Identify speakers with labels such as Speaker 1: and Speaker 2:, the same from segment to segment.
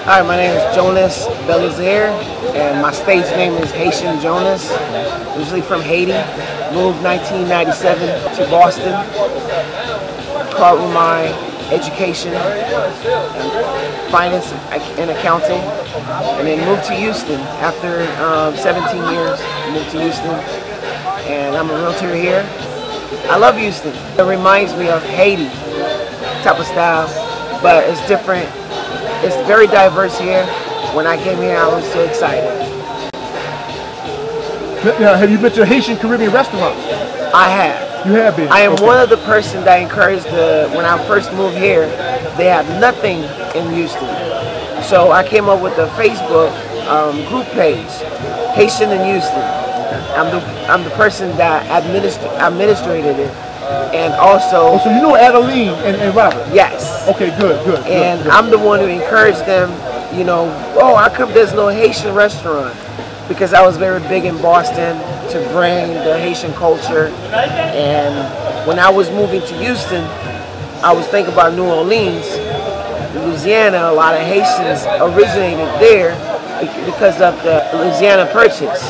Speaker 1: Hi, my name is Jonas Belizaire, and my stage name is Haitian Jonas. Originally from Haiti, moved 1997 to Boston, caught with my education in finance and accounting, and then moved to Houston after 17 years. Moved to Houston, and I'm a realtor here. I love Houston. It reminds me of Haiti type of style, but it's different. It's very diverse here. When I came here, I was so excited.
Speaker 2: Now, have you been to a Haitian Caribbean restaurant?
Speaker 1: I have.
Speaker 2: You have been?
Speaker 1: I am one of the person that encouraged when I first moved here, they have nothing in Houston. So I came up with a Facebook group page, Haitian in Houston. I'm the person that administrated it. And also...
Speaker 2: Oh, so you know Adeline and Robert?
Speaker 1: Yes.
Speaker 2: Okay, good.
Speaker 1: And I'm the one who encouraged them, you know, oh, how come there's no Haitian restaurant? Because I was very big in Boston to bring the Haitian culture. And when I was moving to Houston, I was thinking about New Orleans, Louisiana. A lot of Haitians originated there because of the Louisiana Purchase.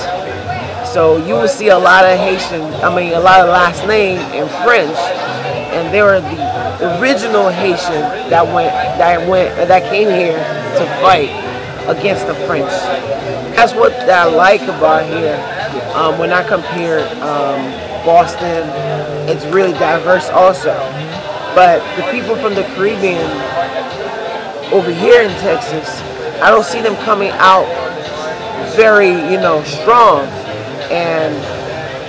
Speaker 1: So you will see a lot of a lot of last name in French, and they were the original Haitian that came here to fight against the French. That's what I like about here. When I compare Boston, it's really diverse also. But the people from the Caribbean over here in Texas, I don't see them coming out very, strong.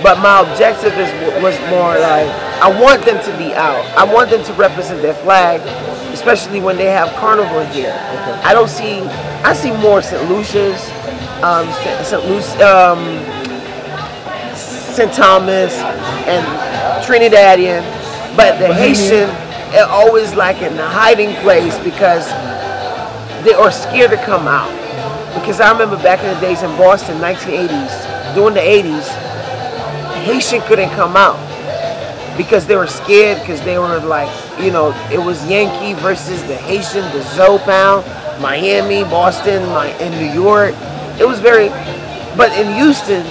Speaker 1: But my objective was more like, I want them to be out. I want them to represent their flag, especially when they have carnival here. Okay. I see more St. Lucia's, St. Thomas, and Trinidadian, but the Haitian are always like in the hiding place because they are scared to come out. Because I remember back in the days in Boston, 1980s, during the 80s, Haitian couldn't come out because they were scared, because they were like, it was Yankee versus the Haitian, the Zoe Pound, Miami, Boston, in New York. It was but in Houston,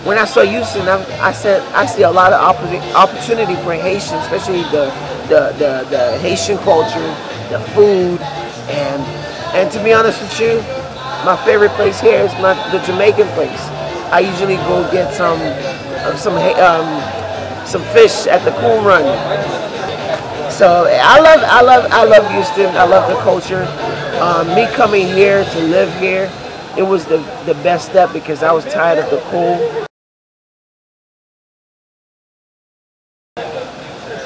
Speaker 1: when I saw Houston, I said, I see a lot of opportunity for Haitian, especially the Haitian culture, the food, and to be honest with you, my favorite place here is the Jamaican place. I usually go get some fish at the Cool Run. So I love Houston. I love the culture. Me coming here to live here, it was the best step because I was tired of the cold.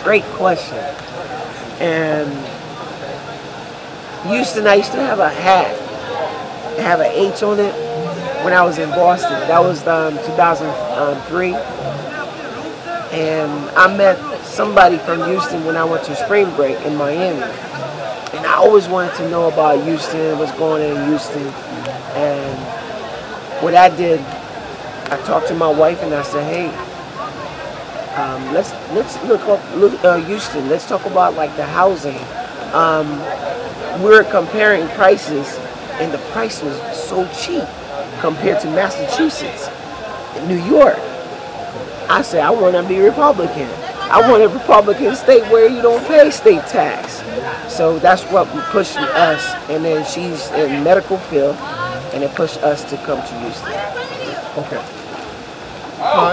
Speaker 1: Great question. And Houston, I used to have a hat. It had an H on it. When I was in Boston, that was 2003, and I met somebody from Houston when I went to spring break in Miami, and I always wanted to know about Houston, what's going on in Houston, and what I did, I talked to my wife and I said, hey, let's look up Houston. Let's talk about like the housing. We're comparing prices, and the price was so cheap compared to Massachusetts, New York. I said, I want to be Republican. I want a Republican state where you don't pay state tax. So that's what pushed us. And then she's in medical field, and it pushed us to come to Houston.
Speaker 2: Okay.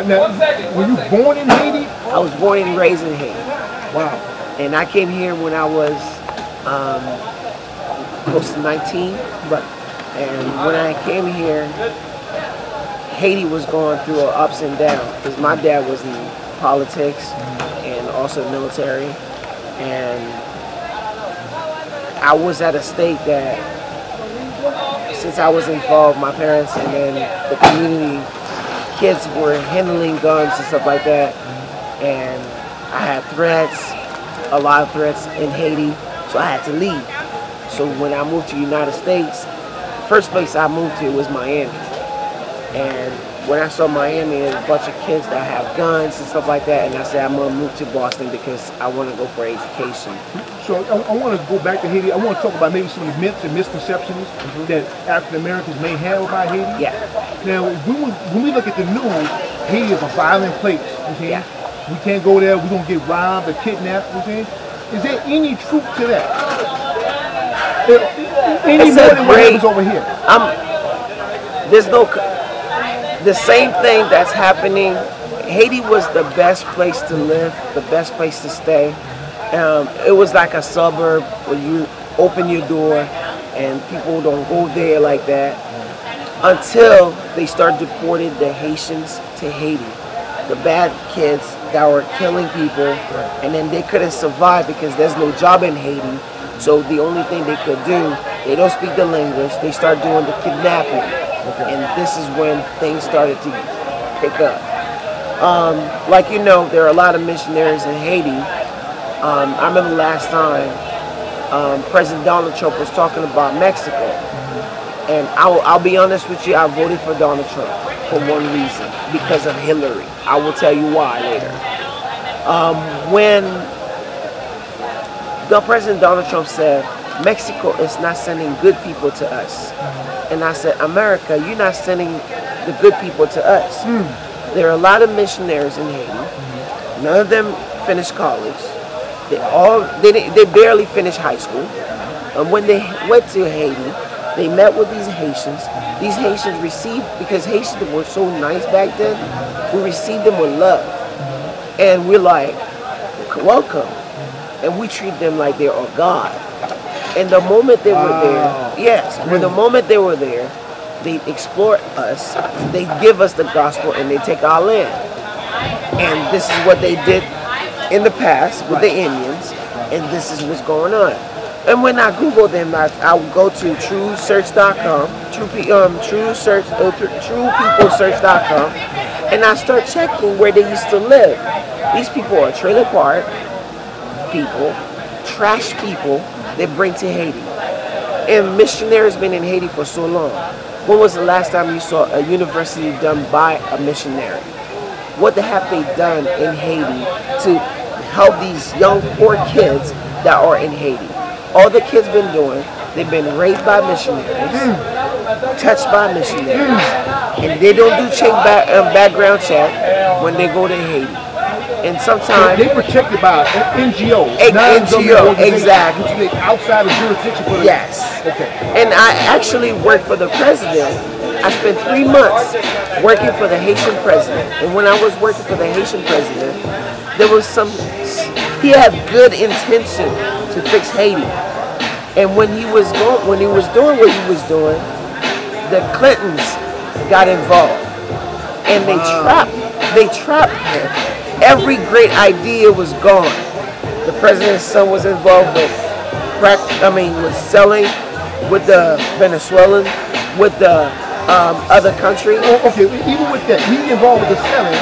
Speaker 2: Now, were you born in Haiti?
Speaker 1: I was born and raised in Haiti.
Speaker 2: Wow.
Speaker 1: And I came here when I was close to 19.
Speaker 2: Right.
Speaker 1: And when I came here, Haiti was going through ups and downs because my dad was in politics and also military. And I was at a state that, since I was involved, my parents and then the community, kids were handling guns and stuff like that. And I had threats, a lot of threats in Haiti, so I had to leave. So when I moved to the United States, first place I moved to was Miami. And when I saw Miami, there's a bunch of kids that have guns and stuff like that, and I said I'm gonna move to Boston because I want to go for education.
Speaker 2: So I want to go back to Haiti. I want to talk about maybe some of the myths and misconceptions that African Americans may have about Haiti.
Speaker 1: Yeah.
Speaker 2: Now, when we look at the news, Haiti is a violent place. You know what I'm saying?
Speaker 1: Yeah.
Speaker 2: We can't go there. We're gonna get robbed or kidnapped. You know what I'm saying? Is there any truth to that? Any more than what happens over here?
Speaker 1: There's no. The same thing that's happening. Haiti was the best place to live, the best place to stay. It was like a suburb where you open your door and people don't go there like that until they start deporting the Haitians to Haiti. The bad kids that were killing people, and then they couldn't survive because there's no job in Haiti. So the only thing they could do, they don't speak the language, they start doing the kidnapping. And this is when things started to pick up. Like you know, there are a lot of missionaries in Haiti. I remember last time President Donald Trump was talking about Mexico. And I'll be honest with you, I voted for Donald Trump for one reason, because of Hillary. I will tell you why later. When President Donald Trump said, Mexico is not sending good people to us. And I said, America, you're not sending the good people to us. There are a lot of missionaries in Haiti. None of them finished college. They barely finished high school. And when they went to Haiti, they met with these Haitians. These Haitians received, because Haitians were so nice back then, we received them with love. And we're like, welcome. And we treat them like they're our God. And the moment they were there, yes, when the moment they were there, they exploit us, they give us the gospel, and they take our land. And this is what they did in the past with the Indians, and this is what's going on. And when I Google them, I would go to truesearch.com, truepeoplesearch.com, and I start checking where they used to live. These people are trailer park people, trash people, they bring to Haiti. And missionaries been in Haiti for so long. When was the last time you saw a university done by a missionary? What have they done in Haiti to help these young poor kids that are in Haiti? All the kids been doing, they've been raped by missionaries, touched by missionaries, and they don't do background check when they go to Haiti. And sometimes
Speaker 2: they're protected by an NGO.
Speaker 1: NGO, exactly.
Speaker 2: Outside of jurisdiction for
Speaker 1: yes.
Speaker 2: Okay.
Speaker 1: And I actually worked for the president. I spent 3 months working for the Haitian president. And when I was working for the Haitian president, there was he had good intention to fix Haiti. And when he was doing what he was doing, the Clintons got involved. And they trapped him. Every great idea was gone. The president's son was involved with was selling with the Venezuelan, with the other country.
Speaker 2: Oh, okay, even with that, he's involved with the selling,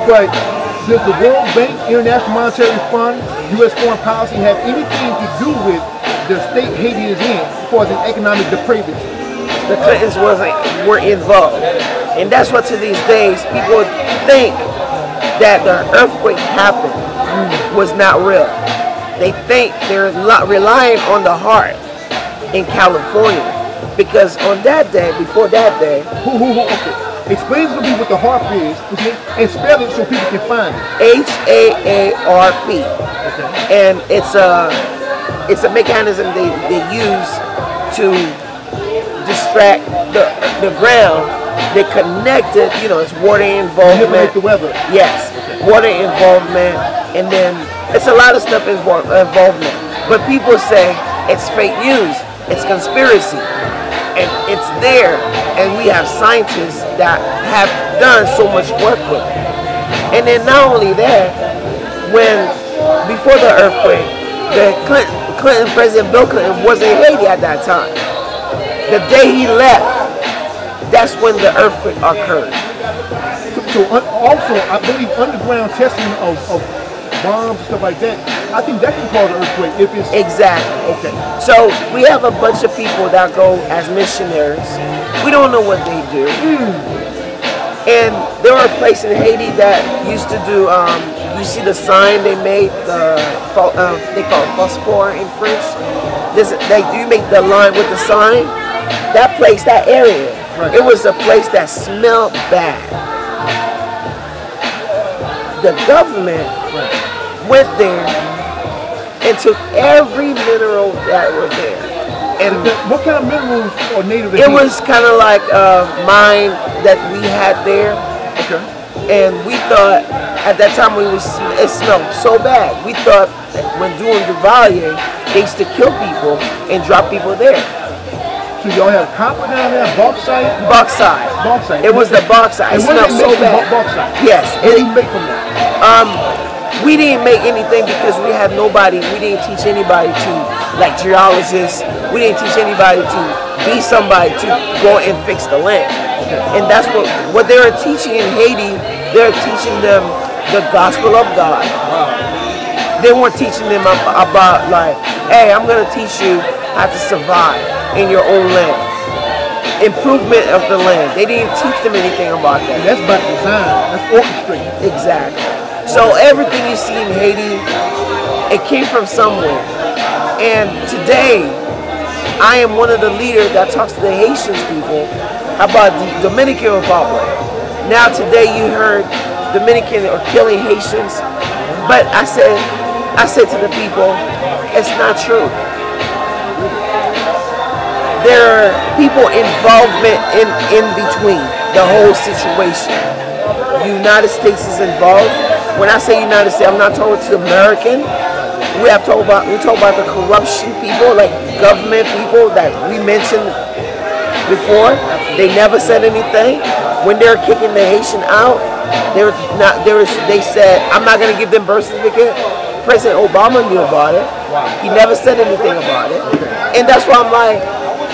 Speaker 2: but does the World Bank, International Monetary Fund, U.S. foreign policy have anything to do with the state Haiti is in as far as an economic depravity?
Speaker 1: The Clintons were involved. And that's what to these days people think that the earthquake happened was not real. They think they're not relying on the heart in California, because on that day, before that day,
Speaker 2: okay. Explain to me what the HAARP is, okay, and spell it so people can find it.
Speaker 1: HAARP, okay. And it's a mechanism they use to distract the ground. They connected, it's water involvement.
Speaker 2: Manipulate the weather.
Speaker 1: Yes, water involvement, and then it's a lot of stuff involvement. But people say it's fake news, it's conspiracy, and it's there. And we have scientists that have done so much work with it. And then not only that, before the earthquake, the President Bill Clinton was in Haiti at that time. The day he left, that's when the earthquake occurred.
Speaker 2: So also, I believe underground testing of bombs and stuff like that, I think that can cause an earthquake if it's...
Speaker 1: Exactly.
Speaker 2: Okay.
Speaker 1: So we have a bunch of people that go as missionaries. We don't know what they do. And there were a place in Haiti that used to do, you see the sign they made, they call it phosphor in French. You make the line with the sign. That place, that area, right. It was a place that smelled bad. The government went there and took every mineral that were there. And
Speaker 2: what kind of minerals are native to
Speaker 1: Haiti? It was kind of like a mine that we had there.
Speaker 2: Okay.
Speaker 1: And we thought, at that time, it smelled so bad. We thought that when doing Duvalier, they used to kill people and drop people there.
Speaker 2: So y'all have copper down there, bauxite?
Speaker 1: Bauxite. It was the bauxite. It smelled so bad.
Speaker 2: Bauxite?
Speaker 1: Yes.
Speaker 2: What do you make from that?
Speaker 1: We didn't make anything because we had nobody. We didn't teach anybody to, like geologists. We didn't teach anybody to be somebody to go and fix the land. Okay. And that's what they were teaching in Haiti. They're teaching them the gospel of God.
Speaker 2: Wow.
Speaker 1: They weren't teaching them about like, hey, I'm going to teach you how to survive in your own land. Improvement of the land. They didn't teach them anything about that.
Speaker 2: And that's by design. That's orchestrated.
Speaker 1: Exactly. So everything you see in Haiti, it came from somewhere. And today, I am one of the leaders that talks to the Haitian people about the Dominican Republic. Now today you heard Dominican are killing Haitians, but I said to the people, it's not true. There are people involvement in between the whole situation. The United States is involved. When I say United States, I'm not talking to American. We talk about the corruption people, like government people that we mentioned before. They never said anything. When they're kicking the Haitian out, they said, I'm not going to give them birth certificate. President Obama knew about it. He never said anything about it. And that's why I'm like,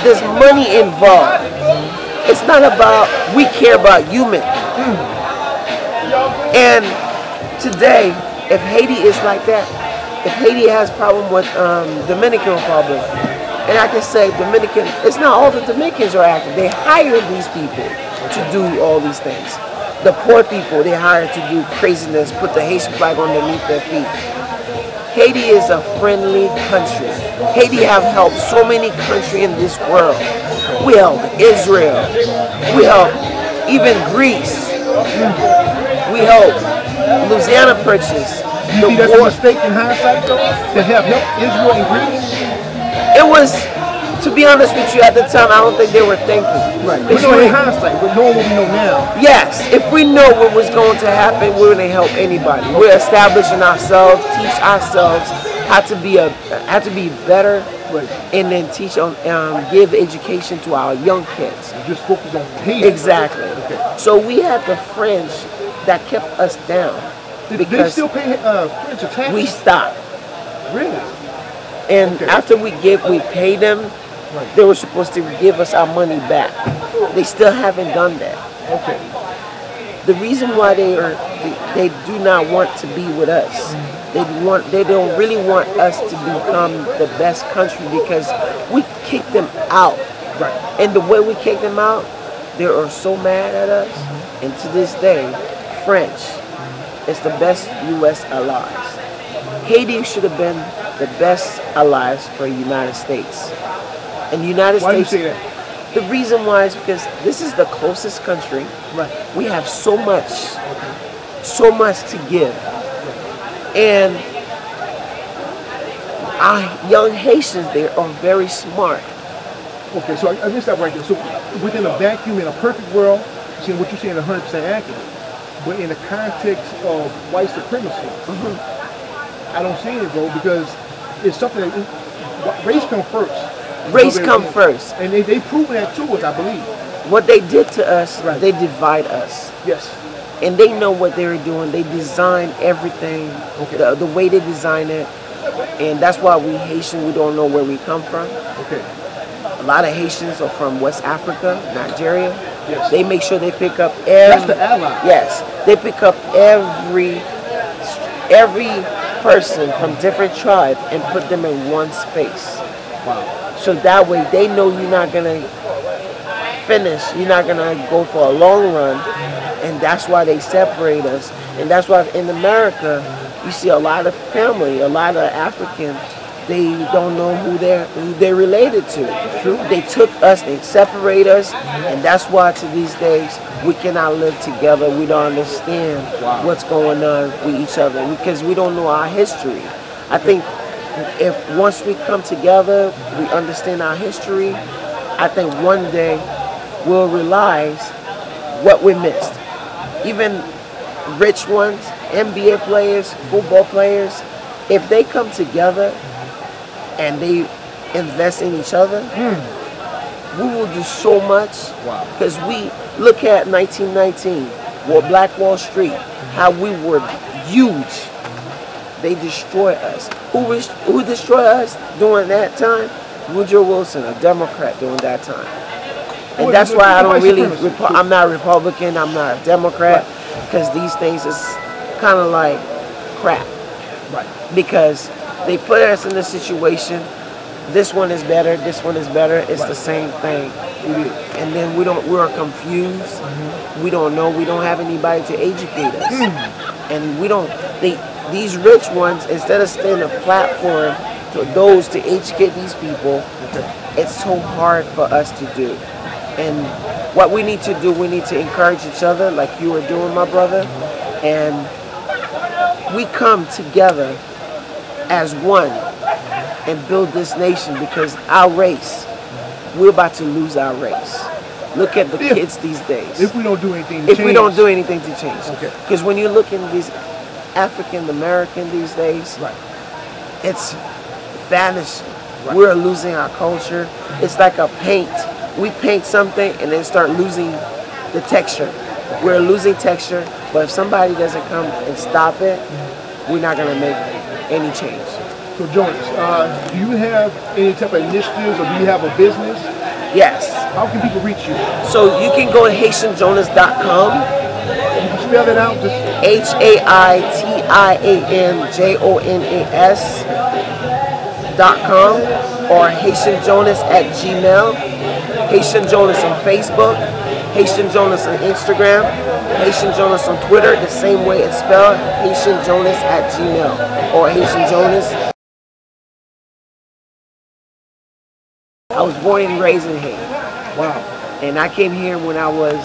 Speaker 1: there's money involved. It's not about, we care about human. And today, if Haiti is like that, if Haiti has problem with Dominican Republic, and I can say Dominican, it's not all the Dominicans are active. They hire these people to do all these things. The poor people they hire to do craziness, put the Haitian flag underneath their feet. Haiti is a friendly country. Haiti have helped so many countries in this world. We helped Israel. We helped even Greece. We helped Louisiana Purchase.
Speaker 2: Do you think that's a mistake in hindsight, though, to have helped Israel and Greece?
Speaker 1: It was, to be honest with you, at the time, I don't think they were thinking.
Speaker 2: Right. But in hindsight, but knowing what we know now.
Speaker 1: Yes. If we know what was going to happen, we wouldn't help anybody. We're establishing ourselves, teach ourselves how to be better, right. And then teach on, give education to our young kids.
Speaker 2: And just focus on Haiti.
Speaker 1: Exactly.
Speaker 2: Okay.
Speaker 1: So we had the French that kept us down.
Speaker 2: They still pay French taxes?
Speaker 1: We stopped.
Speaker 2: Really?
Speaker 1: And after we paid them, right. They were supposed to give us our money back. They still haven't done that.
Speaker 2: Okay.
Speaker 1: The reason why they do not want to be with us. They don't really want us to become the best country because we kicked them out.
Speaker 2: Right.
Speaker 1: And the way we kicked them out, they are so mad at us. And to this day, French is the best U.S. allies. Haiti should have been the best allies for the United States. And the United
Speaker 2: Why
Speaker 1: States.
Speaker 2: Do you say that?
Speaker 1: The reason why is because this is the closest country.
Speaker 2: Right.
Speaker 1: We have so much to give. And our young Haitians there are very smart.
Speaker 2: Okay, so I missed that right there. So within a vacuum, in a perfect world, seeing what you're saying is 100% accurate. But in the context of white supremacy, I don't see it, bro, because it's something that race comes first.
Speaker 1: Race comes first.
Speaker 2: And they've proven that to us, I believe.
Speaker 1: What they did to us,
Speaker 2: right.
Speaker 1: They divide us.
Speaker 2: Yes.
Speaker 1: And they know what they were doing. They designed everything, the way they design it. And that's why we Haitian, we don't know where we come from.
Speaker 2: Okay.
Speaker 1: A lot of Haitians are from West Africa, Nigeria.
Speaker 2: Yes.
Speaker 1: They make sure they pick up
Speaker 2: That's the ally.
Speaker 1: Yes. They pick up every person from different tribes and put them in one space.
Speaker 2: Wow.
Speaker 1: So that way they know you're not gonna finish, you're not gonna go for a long run, And that's why they separate us. And that's why in America, you see a lot of family, a lot of Africans, they don't know who they're related to.
Speaker 2: True.
Speaker 1: They took us, they separate us, and that's why to these days we cannot live together. We don't understand what's going on with each other because we don't know our history. I think if once we come together, we understand our history, I think one day we'll realize what we missed. Even rich ones, NBA players, football players, if they come together and they invest in each other, we will do so much. Because we look at 1919, Black Wall Street, how we were huge. They destroyed us. Who destroyed us during that time? Woodrow Wilson, a Democrat during that time. And that's why I don't really, I'm not a Republican, I'm not a Democrat, because these things is kind of like crap. Because they put us in a situation, this one is better, this one is better, it's the same thing. And then we're confused, we don't know, we don't have anybody to educate us. And these rich ones, instead of staying a platform to those to educate these people, it's so hard for us to do. And what we need to do, we need to encourage each other like you were doing, my brother. And we come together as one and build this nation, because our race, we're about to lose our race. Look at the kids these days.
Speaker 2: If we don't do anything to change.
Speaker 1: If we don't do anything to change. Because when you look in these African American these days, it's vanishing. We're losing our culture. It's like a paint. We paint something and then start losing the texture. We're losing texture, but if somebody doesn't come and stop it, we're not going to make any change.
Speaker 2: So Jonas, do you have any type of initiatives, or do you have a business?
Speaker 1: Yes.
Speaker 2: How can people reach you?
Speaker 1: So you can go to HaitianJonas.com.
Speaker 2: You can spell that out. Just
Speaker 1: HaitianJonas.com or HaitianJonas@gmail. Haitian Jonas on Facebook, Haitian Jonas on Instagram, Haitian Jonas on Twitter, the same way it's spelled, HaitianJonas@gmail or Haitian Jonas. I was born and raised in Haiti.
Speaker 2: wow.
Speaker 1: And I came here when I was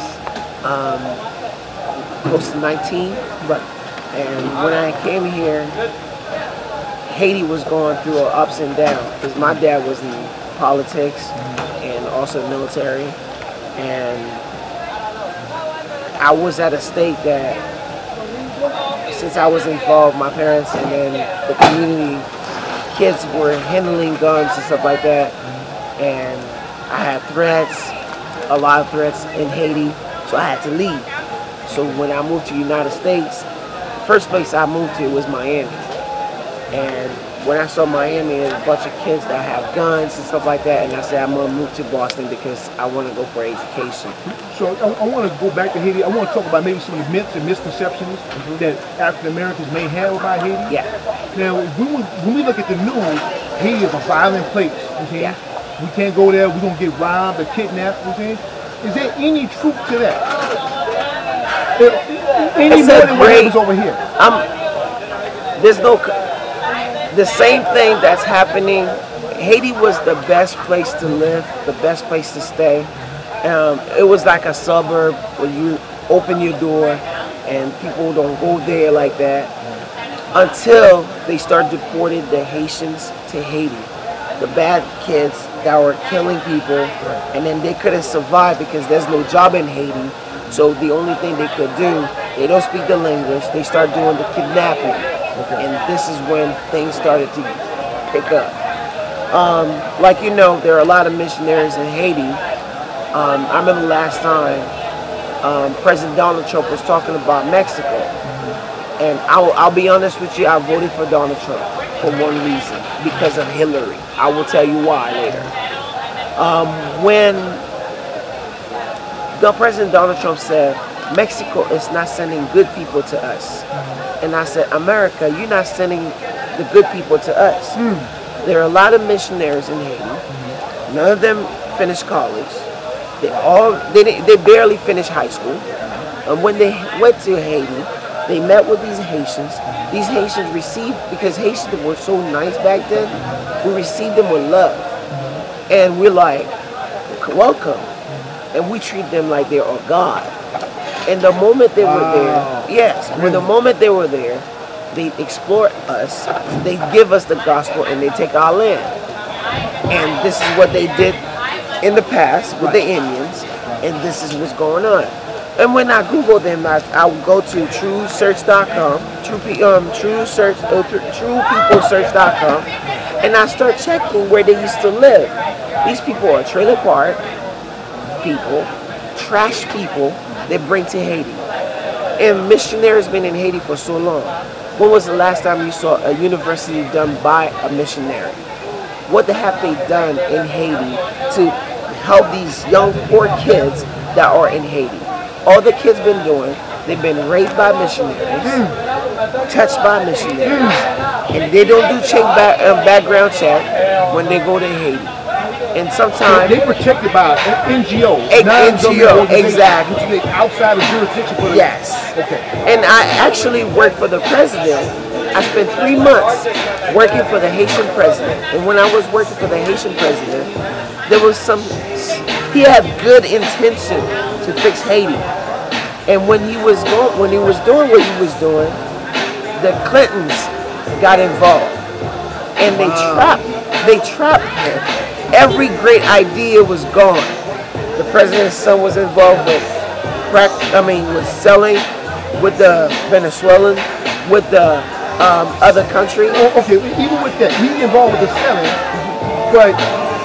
Speaker 1: close to 19. And when I came here, Haiti was going through ups and downs because my dad was in politics and also military. And I was at a state that, since I was involved, my parents and then the community, kids were handling guns and stuff like that. And I had threats, a lot of threats in Haiti, so I had to leave. So when I moved to the United States, the first place I moved to was Miami. And when I saw Miami, there's a bunch of kids that have guns and stuff like that, and I said I'm gonna move to Boston because I want to go for education.
Speaker 2: So I want to go back to Haiti. I want to talk about maybe some of the myths and misconceptions that African Americans may have about Haiti.
Speaker 1: Yeah.
Speaker 2: Now, when we look at the news, Haiti is a violent place. Okay?
Speaker 1: Yeah.
Speaker 2: We can't go there. We're gonna get robbed or kidnapped. Okay? Is there any truth to that? Any
Speaker 1: It's
Speaker 2: more
Speaker 1: a
Speaker 2: than what
Speaker 1: great-
Speaker 2: happens over here?
Speaker 1: There's no, the same thing that's happening. Haiti was the best place to live, the best place to stay. It was like a suburb where you open your door and people don't go there like that until they start deporting the Haitians to Haiti. The bad kids that were killing people, and then they couldn't survive because there's no job in Haiti. So the only thing they could do, they don't speak the language, they start doing the kidnapping. And this is when things started to pick up. Like you know, there are a lot of missionaries in Haiti. I remember last time President Donald Trump was talking about Mexico. And I'll be honest with you, I voted for Donald Trump for one reason, because of Hillary. I will tell you why later. When President Donald Trump said, Mexico is not sending good people to us. And I said, America, you're not sending the good people to us. There are a lot of missionaries in Haiti. None of them finished college. They barely finished high school. And when they went to Haiti, they met with these Haitians. These Haitians received, because Haitians were so nice back then, we received them with love. And we're like, welcome. And we treat them like they're our God. And the moment they were there, yes, when the moment they were there, they explore us, they give us the gospel, and they take our land. And this is what they did in the past with the Indians, and this is what's going on. And when I Google them, I would go to truesearch.com, truepeoplesearch.com, and I start checking where they used to live. These people are trailer park people, trash people they bring to Haiti. And missionaries been in Haiti for so long. When was the last time you saw a university done by a missionary? What have they done in Haiti to help these young poor kids that are in Haiti? All the kids been doing, they've been raised by missionaries, touched by missionaries, and they don't do background check when they go to Haiti. And sometimes
Speaker 2: they protected by an NGO.
Speaker 1: NGO, exactly.
Speaker 2: Outside of jurisdiction for
Speaker 1: yes.
Speaker 2: Okay.
Speaker 1: And I actually worked for the president. I spent 3 months working for the Haitian president. And when I was working for the Haitian president, there was he had good intention to fix Haiti. And when he was doing what he was doing, the Clintons got involved. And they trapped him. Every great idea was gone. The president's son was involved with with selling with the Venezuelan, with the other country.
Speaker 2: Oh, okay, even with that, he's involved with the selling, but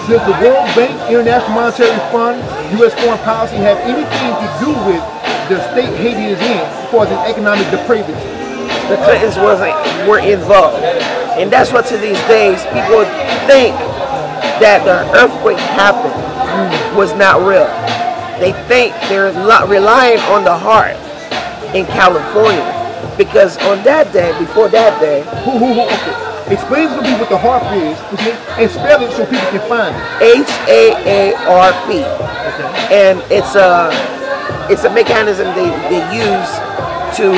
Speaker 2: does the World Bank, International Monetary Fund, U.S. foreign policy have anything to do with the state Haiti is in as far as its economic depravity?
Speaker 1: The Clintons were involved. And that's what to these days people think that the earthquake happened was not real. They think they're relying on the heart in California, because on that day, before that day,
Speaker 2: okay. Explain to me what the HAARP is, and spell it so people can find it.
Speaker 1: HAARP, okay. And it's a mechanism they use to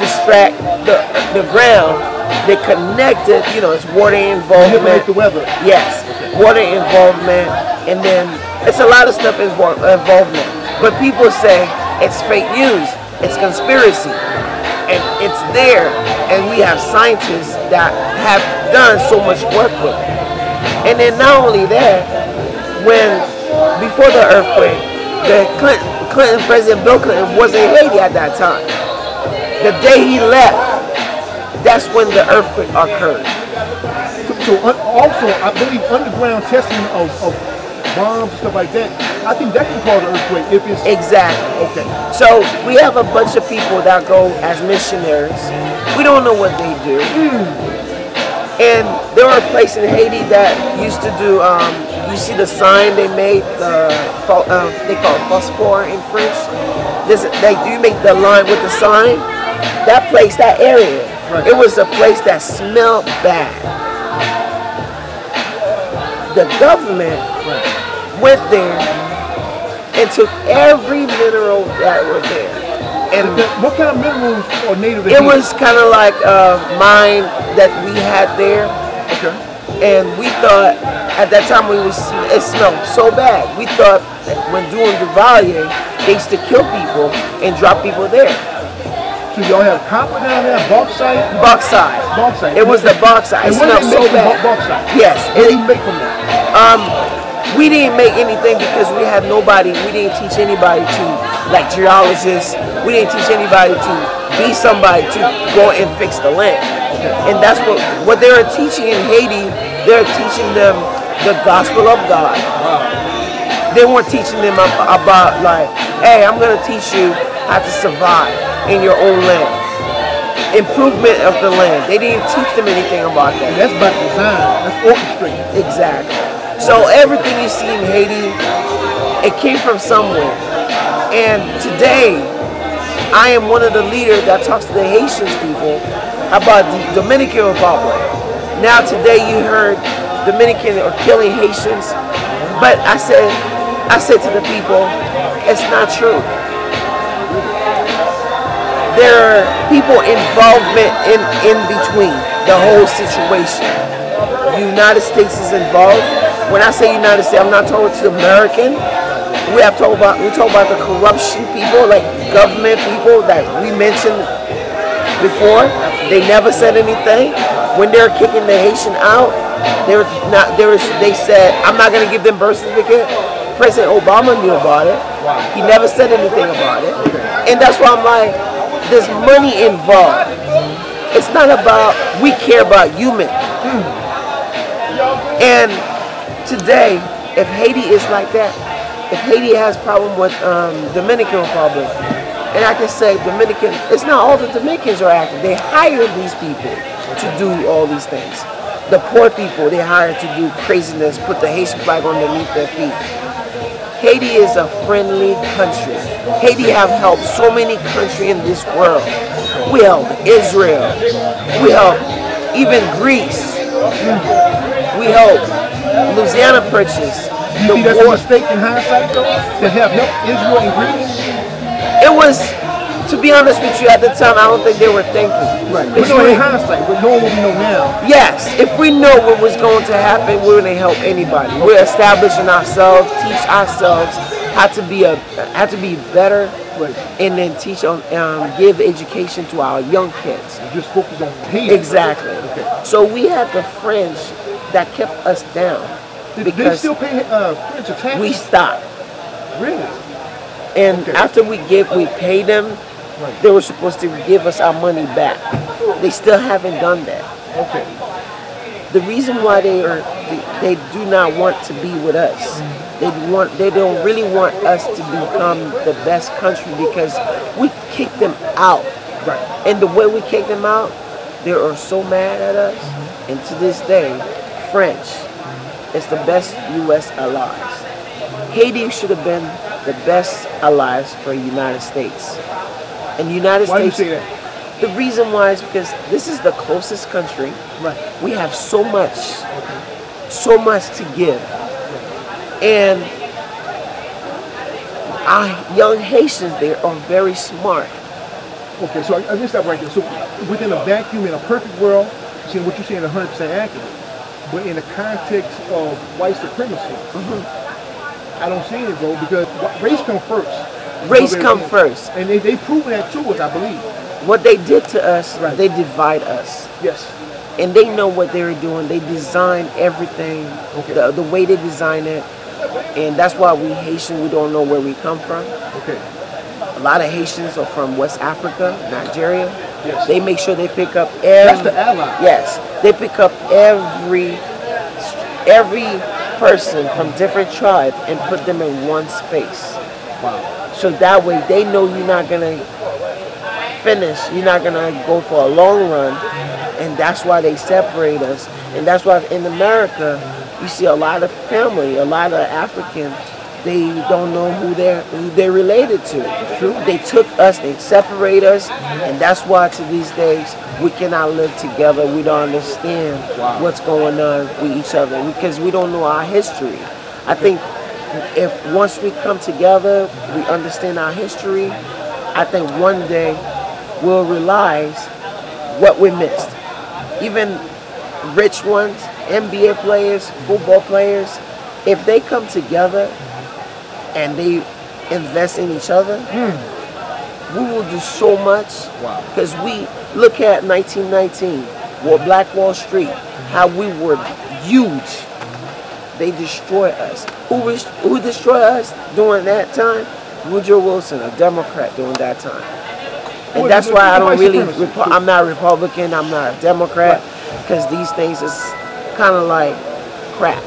Speaker 1: distract the ground. They connected, it's water involvement.
Speaker 2: The weather.
Speaker 1: Yes, water involvement, and then it's a lot of stuff involvement. But people say it's fake news, it's conspiracy, and it's there. And we have scientists that have done so much work with it. And then not only that, before the earthquake, the Clinton President Bill Clinton was in Haiti at that time. The day he left, that's when the earthquake occurred.
Speaker 2: So also, I believe underground testing of bombs and stuff like that, I think that can cause an earthquake if it's...
Speaker 1: Exactly.
Speaker 2: Okay.
Speaker 1: So we have a bunch of people that go as missionaries. We don't know what they do. And there are a place in Haiti that used to do, you see the sign they made, they call it phosphor in French. You make the line with the sign. That place, that area, right. It was a place that smelled bad. The government went there and took every mineral that were there. And
Speaker 2: what kind of minerals are native to
Speaker 1: It was kind of like a mine that we had there.
Speaker 2: Okay.
Speaker 1: And we thought, at that time, it smelled so bad. We thought that when doing Duvalier, they used to kill people and drop people there.
Speaker 2: So y'all have copper down there, bauxite?
Speaker 1: Bauxite.
Speaker 2: Bauxite.
Speaker 1: It was the bauxite. It smelled so bad.
Speaker 2: Bauxite?
Speaker 1: Yes.
Speaker 2: What do you make from that?
Speaker 1: We didn't make anything because we had nobody. We didn't teach anybody to, like geologists. We didn't teach anybody to be somebody to go and fix the land. And that's what they were teaching in Haiti. They're teaching them the gospel of God.
Speaker 2: Wow.
Speaker 1: They weren't teaching them about like, hey, I'm going to teach you how to survive in your own land. Improvement of the land. They didn't teach them anything about that.
Speaker 2: That's by design. That's orchestrated.
Speaker 1: Exactly. So everything you see in Haiti, it came from somewhere. And today, I am one of the leaders that talks to the Haitian people about the Dominican Republic. Now today you heard Dominican are killing Haitians, but I said to the people, it's not true. there are people involvement in between the whole situation. United States is involved. When I say United States, I'm not talking to American. We talk about the corruption people, like government people that we mentioned before. They never said anything. When they're kicking the Haitian out, they said, I'm not going to give them birth certificate. President Obama knew about it. He never said anything about it. And that's why I'm like, there's money involved. It's not about, we care about human. And today, if Haiti is like that, if Haiti has problem with Dominican Republic, and I can say Dominican, it's not all the Dominicans are active. They hire these people to do all these things. The poor people they hire to do craziness, put the Haitian flag underneath their feet. Haiti is a friendly country. Haiti have helped so many countries in this world. We helped Israel. We helped even Greece. We helped Louisiana Purchase.
Speaker 2: You think that's a mistake in hindsight, though, to have helped Israel and Greece?
Speaker 1: It was, to be honest with you, at the time, I don't think they were thinking.
Speaker 2: Right. We know in hindsight, but knowing what we know now.
Speaker 1: Yes. If we know what was going to happen, we're going to help anybody. We're establishing ourselves, teach ourselves how to be better, right, and then teach on, give education to our young kids.
Speaker 2: Just focus on Haiti.
Speaker 1: Exactly. Okay. So we had the French that kept us down.
Speaker 2: Did they still pay French taxes?
Speaker 1: We stopped.
Speaker 2: Really?
Speaker 1: And after we paid them, right, they were supposed to give us our money back. They still haven't done that.
Speaker 2: Okay.
Speaker 1: The reason why they do not want to be with us. They don't really want us to become the best country because we kicked them out.
Speaker 2: Right.
Speaker 1: And the way we kicked them out, they are so mad at us. And to this day, French is the best U.S. allies. Haiti should have been the best allies for the United States. And the United States.
Speaker 2: Why do you say that?
Speaker 1: The reason why is because this is the closest country.
Speaker 2: Right.
Speaker 1: We have so much to give. And our young Haitians, they are very smart.
Speaker 2: Okay, so I missed that right there. So within a vacuum, in a perfect world, see what you're saying is 100% accurate. But in the context of white supremacy, I don't see it, bro, because race comes first.
Speaker 1: Race comes first.
Speaker 2: And they've proven that to us, I believe.
Speaker 1: What they did to us, right, they divide us.
Speaker 2: Yes.
Speaker 1: And they know what they're doing. They design everything, the way they design it. And that's why we Haitian, we don't know where we come from.
Speaker 2: Okay.
Speaker 1: A lot of Haitians are from West Africa, Nigeria.
Speaker 2: Yes.
Speaker 1: They make sure they pick up
Speaker 2: That's the ally.
Speaker 1: Yes. They pick up every person from different tribes and put them in one space.
Speaker 2: Wow.
Speaker 1: So that way they know you're not gonna finish, you're not gonna go for a long run, and that's why they separate us. And that's why in America you see a lot of family, a lot of Africans, they don't know who they're related to.
Speaker 2: True.
Speaker 1: They took us, they separate us, and that's why to these days we cannot live together. We don't understand what's going on with each other because we don't know our history. I think if once we come together, we understand our history, I think one day we'll realize what we missed. Even rich ones, NBA players, football players, if they come together and they invest in each other, we will do so much. Because we look at 1919, Black Wall Street, how we were huge. They destroyed us. Who destroyed us during that time? Woodrow Wilson, a Democrat during that time. And that's why I don't really, I'm not Republican, I'm not a Democrat, because these things is kind of like crap.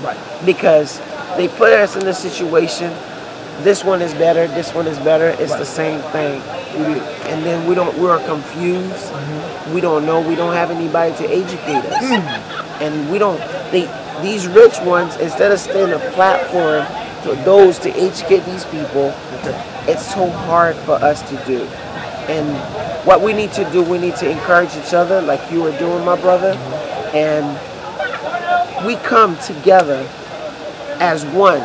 Speaker 2: Right.
Speaker 1: Because they put us in a situation, this one is better, this one is better, it's the same thing. And then we're confused, we don't know, we don't have anybody to educate us. And these rich ones, instead of staying a platform to those to educate these people, it's so hard for us to do. And what we need to do, we need to encourage each other like you are doing, my brother. And we come together as one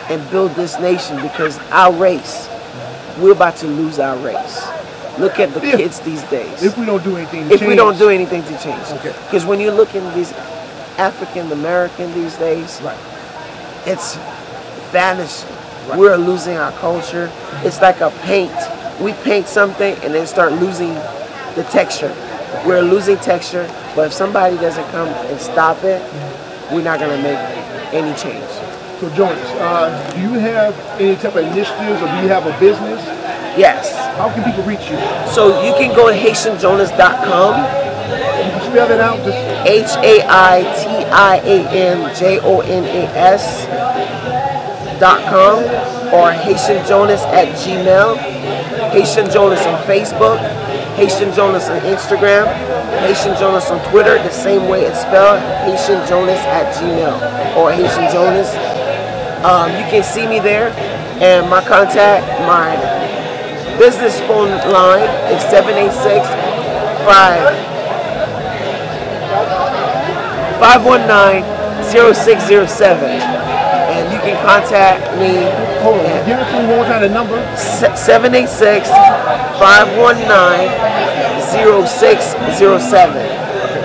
Speaker 1: and build this nation because our race, we're about to lose our race. Look at the kids these days.
Speaker 2: If we don't do anything to
Speaker 1: if
Speaker 2: change.
Speaker 1: we don't do anything to change.
Speaker 2: Okay.
Speaker 1: Because when you look in these African American these days,
Speaker 2: Right.
Speaker 1: it's vanishing.
Speaker 2: Right.
Speaker 1: We're losing our culture. It's like a paint. We paint something and then start losing the texture. We're losing texture, but if somebody doesn't come and stop it, we're not gonna make any change.
Speaker 2: So Jonas, do you have any type of initiatives, or do you have a business?
Speaker 1: Yes.
Speaker 2: How can people reach you?
Speaker 1: So you can go to HaitianJonas.com.
Speaker 2: You can spell it out. Just
Speaker 1: HaitianJonas.com or HaitianJonas@gmail. Haitian Jonas on Facebook, Haitian Jonas on Instagram, Haitian Jonas on Twitter, the same way it's spelled, HaitianJonas@gmail or Haitian Jonas. You can see me there, and my business phone line is 786-519-0607. And you can contact me.
Speaker 2: hold on, give it to me one more time, the number.
Speaker 1: 786-519-0607.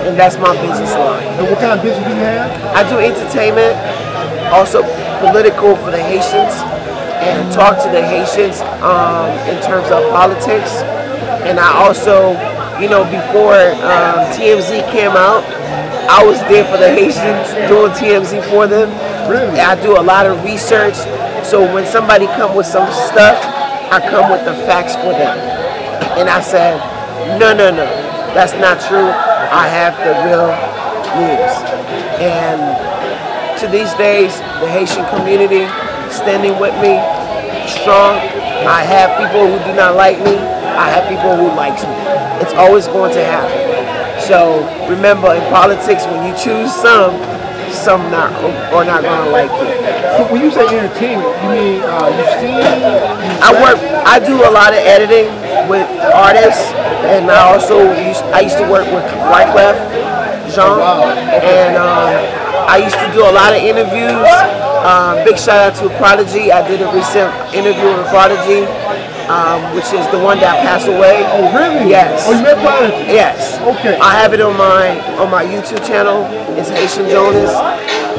Speaker 1: And that's my business line.
Speaker 2: And what kind of business do you have?
Speaker 1: I do entertainment, also political for the Haitians, and talk to the Haitians in terms of politics. And I also, before TMZ came out, I was there for the Haitians, doing TMZ for them.
Speaker 2: Really?
Speaker 1: I do a lot of research, so when somebody come with some stuff, I come with the facts for them. And I said, no, that's not true. I have the real news. And to these days, the Haitian community standing with me, strong. I have people who do not like me. I have people who likes me. It's always going to happen. So remember, in politics, when you choose some are not going to like you.
Speaker 2: So when you say entertainment, you mean you sing?
Speaker 1: I do a lot of editing with artists, and I used to work with Wyclef Jean, and I used to do a lot of interviews. Big shout out to Prodigy. I did a recent interview with Prodigy, which is the one that passed away.
Speaker 2: Oh, really?
Speaker 1: Yes.
Speaker 2: Oh, you met Prodigy?
Speaker 1: Yes.
Speaker 2: Okay.
Speaker 1: I have it on my YouTube channel. It's Haitian Jonas,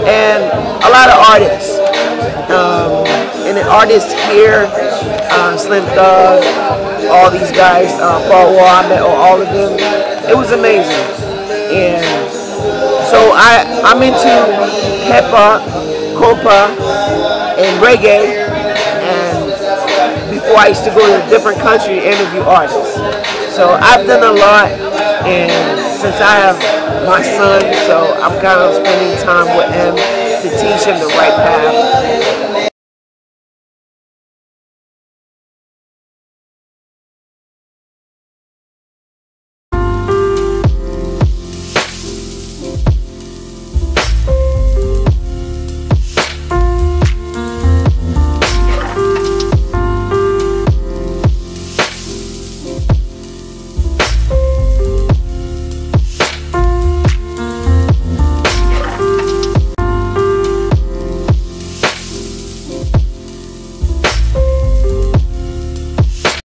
Speaker 1: and a lot of artists. And the artists here, Slim Thug, all these guys, Paul Wall, I met all of them. It was amazing. And so I'm into hip hop, compa, and reggae. And before I used to go to a different country to interview artists. So I've done a lot, and since I have my son, so I'm kind of spending time with him to teach him the right path.